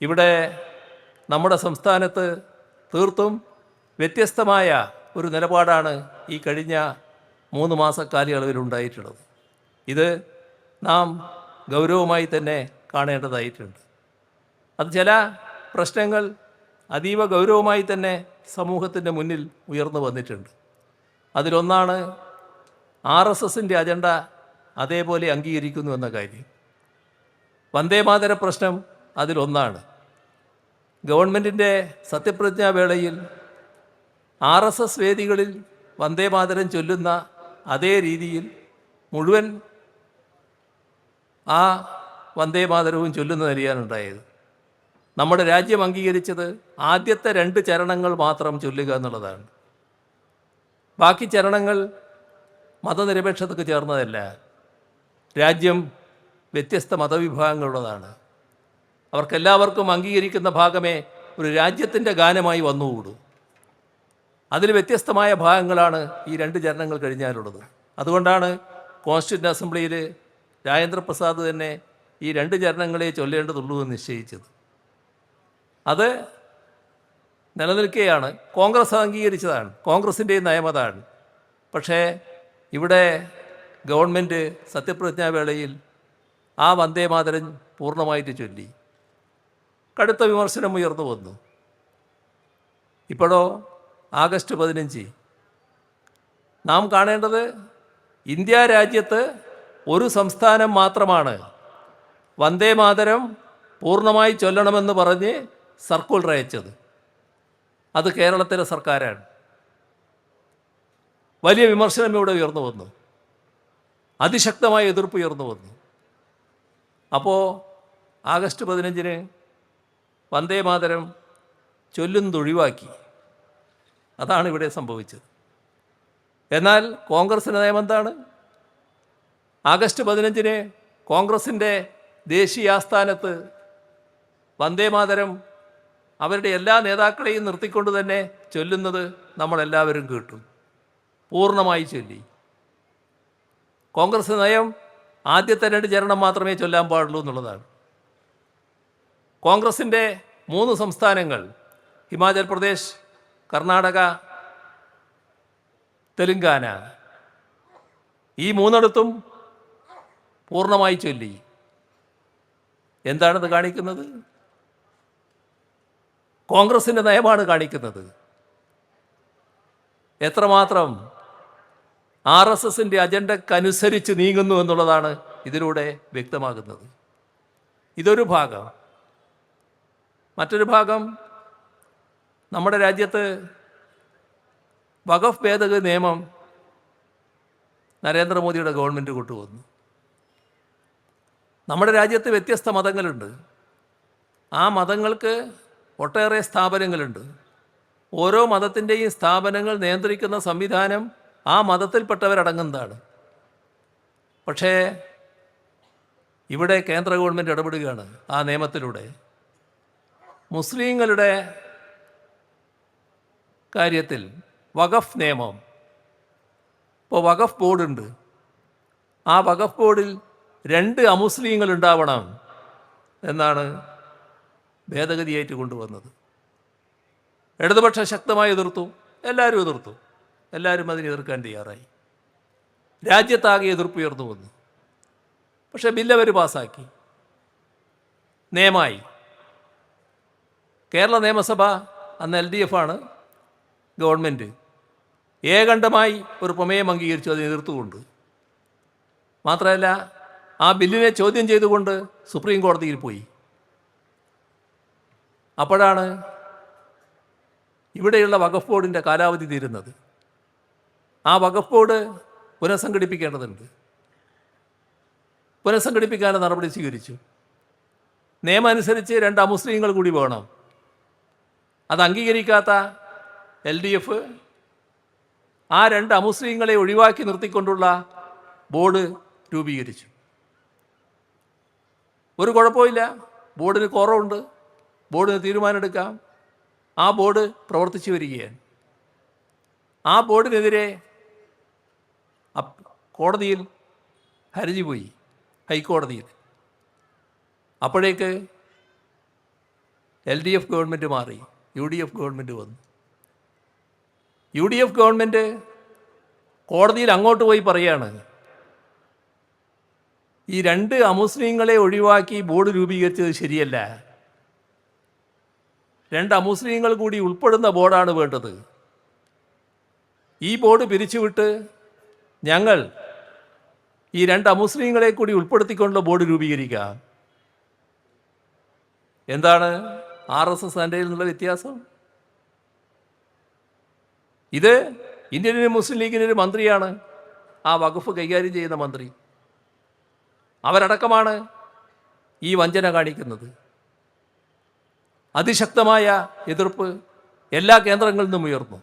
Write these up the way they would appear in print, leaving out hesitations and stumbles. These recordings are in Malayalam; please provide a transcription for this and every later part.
ഇവിടെ നമ്മുടെ സംസ്ഥാനത്ത് തീർത്തും വ്യത്യസ്തമായ ഒരു നിലപാടാണ് ഈ കഴിഞ്ഞ 3 മാസ കാലയളവിലുണ്ടായിട്ടുള്ളത്. ഇത് നാം ഗൗരവമായി തന്നെ കാണേണ്ടതായിട്ടുണ്ട്. അത് ചില പ്രശ്നങ്ങൾ അതീവ ഗൗരവമായി തന്നെ സമൂഹത്തിൻ്റെ മുന്നിൽ ഉയർന്നു വന്നിട്ടുണ്ട്. അതിലൊന്നാണ് RSSൻ്റെ അജണ്ട അതേപോലെ അംഗീകരിക്കുന്നു എന്ന കാര്യം. വന്ദേമാതര പ്രശ്നം അതിലൊന്നാണ്. ഗവൺമെൻറ്റിൻ്റെ സത്യപ്രതിജ്ഞാവേളയിൽ RSS വേദികളിൽ വന്ദേമാതരം ചൊല്ലുന്ന അതേ രീതിയിൽ മുഴുവൻ ആ വന്ദേമാതരവും ചൊല്ലുന്നതറിയാനുണ്ടായത്. നമ്മുടെ രാജ്യം അംഗീകരിച്ചത് ആദ്യത്തെ 2 ചരണങ്ങൾ മാത്രം ചൊല്ലുക എന്നുള്ളതാണ്. ബാക്കി ചരണങ്ങൾ മതനിരപേക്ഷതയ്ക്ക് ചേർന്നതല്ല. രാജ്യം വ്യത്യസ്ത മതവിഭാഗങ്ങളുള്ളതാണ്. അവർക്കെല്ലാവർക്കും അംഗീകരിക്കുന്ന ഭാഗമേ ഒരു രാജ്യത്തിൻ്റെ ഗാനമായി വന്നുകൂടൂ. അതിൽ വ്യത്യസ്തമായ ഭാഗങ്ങളാണ് ഈ 2 ചരണങ്ങൾ കഴിഞ്ഞാലുള്ളത്. അതുകൊണ്ടാണ് കോൺസ്റ്റിറ്റ്യൂൻ്റ് അസംബ്ലിയിൽ രാജേന്ദ്രപ്രസാദ് തന്നെ ഈ 2 ചരണങ്ങളെ ചൊല്ലേണ്ടതുള്ളൂ എന്ന് നിശ്ചയിച്ചത്. അത് നിലനിൽക്കുകയാണ്. കോൺഗ്രസ് അംഗീകരിച്ചതാണ്, കോൺഗ്രസിൻ്റെ നയമതാണ്. പക്ഷേ ഇവിടെ ഗവൺമെൻറ് സത്യപ്രതിജ്ഞാവേളയിൽ ആ വന്ദേമാതരം പൂർണ്ണമായിട്ട് ചൊല്ലി. കടുത്ത വിമർശനം ഉയർന്നു വന്നു. ഇപ്പോഴോ ആഗസ്റ്റ് 15 നാം കാണേണ്ടത് ഇന്ത്യ രാജ്യത്ത് ഒരു സംസ്ഥാനം മാത്രമാണ് വന്ദേമാതരം പൂർണ്ണമായി ചൊല്ലണമെന്ന് പറഞ്ഞ് സർക്കുലർ അയച്ചത്. അത് കേരളത്തിലെ സർക്കാരാണ്. വലിയ വിമർശനം ഇവിടെ ഉയർന്നു വന്നു, അതിശക്തമായ എതിർപ്പ് ഉയർന്നു വന്നു. അപ്പോൾ ആഗസ്റ്റ് 15 വന്ദേമാതരം ചൊല്ലുന്നത് ഒഴിവാക്കി. അതാണ് ഇവിടെ സംഭവിച്ചത്. എന്നാൽ കോൺഗ്രസിൻ്റെ നയം എന്താണ്? ആഗസ്റ്റ് 15 കോൺഗ്രസിൻ്റെ ദേശീയ ആസ്ഥാനത്ത് വന്ദേമാതരം അവരുടെ എല്ലാ നേതാക്കളെയും നിർത്തിക്കൊണ്ട് തന്നെ ചൊല്ലുന്നത് നമ്മളെല്ലാവരും കേട്ടു. പൂർണ്ണമായി ചൊല്ലി. കോൺഗ്രസ് നയം ആദ്യത്തെ 2 ചരണം മാത്രമേ ചൊല്ലാൻ പാടുള്ളൂ എന്നുള്ളതാണ്. കോൺഗ്രസിൻ്റെ 3 സംസ്ഥാനങ്ങൾ ഹിമാചൽ പ്രദേശ്, കർണാടക, തെലുങ്കാന, ഈ 3 പൂർണ്ണമായി ചൊല്ലി. എന്താണിത് കാണിക്കുന്നത്? കോൺഗ്രസിൻ്റെ നയമാണ് കാണിക്കുന്നത്. എത്രമാത്രം RSSൻ്റെ അജണ്ടക്കനുസരിച്ച് നീങ്ങുന്നു എന്നുള്ളതാണ് ഇതിലൂടെ വ്യക്തമാകുന്നത്. ഇതൊരു ഭാഗം. മറ്റൊരു ഭാഗം, നമ്മുടെ രാജ്യത്ത് വഖഫ് ഭേദഗതി നിയമം നരേന്ദ്രമോദിയുടെ ഗവൺമെൻറ് കൊണ്ടുവന്നു. നമ്മുടെ രാജ്യത്ത് വ്യത്യസ്ത മതങ്ങളുണ്ട്. ആ മതങ്ങൾക്ക് ഒട്ടേറെ സ്ഥാപനങ്ങളുണ്ട്. ഓരോ മതത്തിൻ്റെയും സ്ഥാപനങ്ങൾ നിയന്ത്രിക്കുന്ന സംവിധാനം ആ മതത്തിൽപ്പെട്ടവരടങ്ങുന്നതാണ്. പക്ഷേ ഇവിടെ കേന്ദ്ര ഗവൺമെൻറ് ഇടപെടുകയാണ് ആ നിയമത്തിലൂടെ. മുസ്ലിങ്ങളുടെ കാര്യത്തിൽ വഖഫ് നിയമം, ഇപ്പോൾ വഖഫ് ബോർഡുണ്ട്. ആ വഖഫ് ബോർഡിൽ 2 അമുസ്ലിങ്ങൾ ഉണ്ടാവണം എന്നാണ് ഭേദഗതിയായിട്ട് കൊണ്ടുവന്നത്. ഇടതുപക്ഷം ശക്തമായി എതിർത്തു. എല്ലാവരും എതിർത്തു. എല്ലാവരും അതിനെ എതിർക്കാൻ തയ്യാറായി. രാജ്യത്താകെ എതിർപ്പ് ഉയർന്നു വന്നു. പക്ഷേ ബില്ല് അവർ പാസ്സാക്കി, നിയമമായി. കേരള നിയമസഭ അന്ന് LDF ആണ് ഗവൺമെൻറ്, ഏകണ്ഠമായി ഒരു പ്രമേയം അംഗീകരിച്ചു അതിനെ എതിർത്തുകൊണ്ട്. മാത്രമല്ല ആ ബില്ലിനെ ചോദ്യം ചെയ്തുകൊണ്ട് സുപ്രീം കോടതിയിൽ പോയി. അപ്പോഴാണ് ഇവിടെയുള്ള വഖഫ് ബോർഡിൻ്റെ കാലാവധി തീരുന്നത്. ആ വഖഫ് ബോർഡ് പുനഃസംഘടിപ്പിക്കേണ്ടതുണ്ട്. പുനഃസംഘടിപ്പിക്കാനുള്ള നടപടി സ്വീകരിച്ചു. നിയമം അനുസരിച്ച് 2 അമുസ്ലിങ്ങൾ കൂടി വേണം. അത് അംഗീകരിക്കാത്ത LDF ആ 2 അമുസ്ലിങ്ങളെ ഒഴിവാക്കി നിർത്തിക്കൊണ്ടുള്ള ബോർഡ് രൂപീകരിച്ചു. ഒരു കുഴപ്പമില്ല, ബോർഡിന് കുറവുണ്ട്, ബോർഡിന് തീരുമാനമെടുക്കാം. ആ ബോർഡ് പ്രവർത്തിച്ചു വരികയാണ്. ആ ബോർഡിനെതിരെ കോടതിയിൽ ഹർജി പോയി, ഹൈക്കോടതിയിൽ. അപ്പോഴേക്ക് LDF ഗവൺമെൻറ് മാറി, UDF ഗവൺമെൻറ് വന്നു. UDF ഗവൺമെൻറ് കോടതിയിൽ അങ്ങോട്ട് പോയി പറയാണ്, ഈ 2 അമുസ്ലിങ്ങളെ ഒഴിവാക്കി ബോർഡ് രൂപീകരിച്ചത് ശരിയല്ല, 2 അമുസ്ലിങ്ങൾ കൂടി ഉൾപ്പെടുന്ന ബോർഡാണ് വേണ്ടത്. ഈ ബോർഡ് പിരിച്ചുവിട്ട് ഞങ്ങൾ ഈ 2 അമുസ്ലിങ്ങളെ കൂടി ഉൾപ്പെടുത്തിക്കൊണ്ടുള്ള ബോർഡ് രൂപീകരിക്കാം. എന്താണ് RSS ആൻഡയിൽ നിന്നുള്ള വ്യത്യാസം? ഇത് ഇന്ത്യൻ മുസ്ലിം ലീഗിൻ്റെ ഒരു മന്ത്രിയാണ് ആ വകുപ്പ് കൈകാര്യം ചെയ്യുന്ന മന്ത്രി. അവരടക്കമാണ് ഈ വഞ്ചന കാണിക്കുന്നത്. അതിശക്തമായ എതിർപ്പ് എല്ലാ കേന്ദ്രങ്ങളിൽ നിന്നും ഉയർന്നു.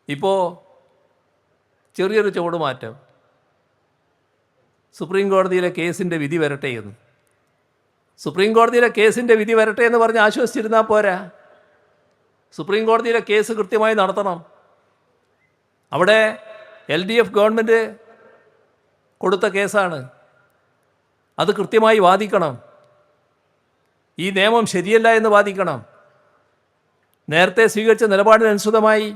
ഇപ്പോൾ ചെറിയൊരു ചുവടുമാറ്റം, സുപ്രീം കോടതിയിലെ കേസിൻ്റെ വിധി വരട്ടെ എന്ന്. സുപ്രീം കോടതിയിലെ കേസിൻ്റെ വിധി വരട്ടെ എന്ന് പറഞ്ഞ് ആശ്വസിച്ചിരുന്നാൽ പോരാ, സുപ്രീം കോടതിയിലെ കേസ് കൃത്യമായി നടത്തണം. അവിടെ LDF ഗവൺമെൻറ് കൊടുത്ത കേസാണ്, അത് കൃത്യമായി വാദിക്കണം. ഈ നിയമം ശരിയല്ല എന്ന് വാദിക്കണം. നേരത്തെ സ്വീകരിച്ച നിലപാടിനനുസൃതമായി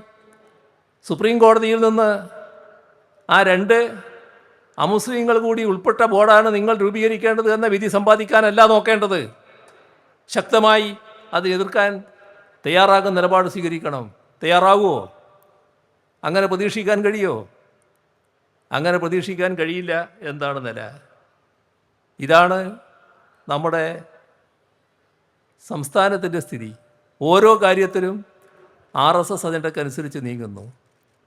സുപ്രീം കോടതിയിൽ നിന്ന് ആ 2 അമുസ്ലിങ്ങൾ കൂടി ഉൾപ്പെട്ട ബോർഡാണ് നിങ്ങൾ രൂപീകരിക്കേണ്ടത് എന്ന വിധി സമ്പാദിക്കാനല്ല നോക്കേണ്ടത്. ശക്തമായി അത് എതിർക്കാൻ തയ്യാറാകുന്ന നിലപാട് സ്വീകരിക്കണം. തയ്യാറാകുമോ? അങ്ങനെ പ്രതീക്ഷിക്കാൻ കഴിയുമോ? അങ്ങനെ പ്രതീക്ഷിക്കാൻ കഴിയില്ല. എന്താണ് നില? ഇതാണ് നമ്മുടെ സംസ്ഥാനത്തിൻ്റെ സ്ഥിതി. ഓരോ കാര്യത്തിലും RSS അജണ്ടക്കനുസരിച്ച് നീങ്ങുന്നു.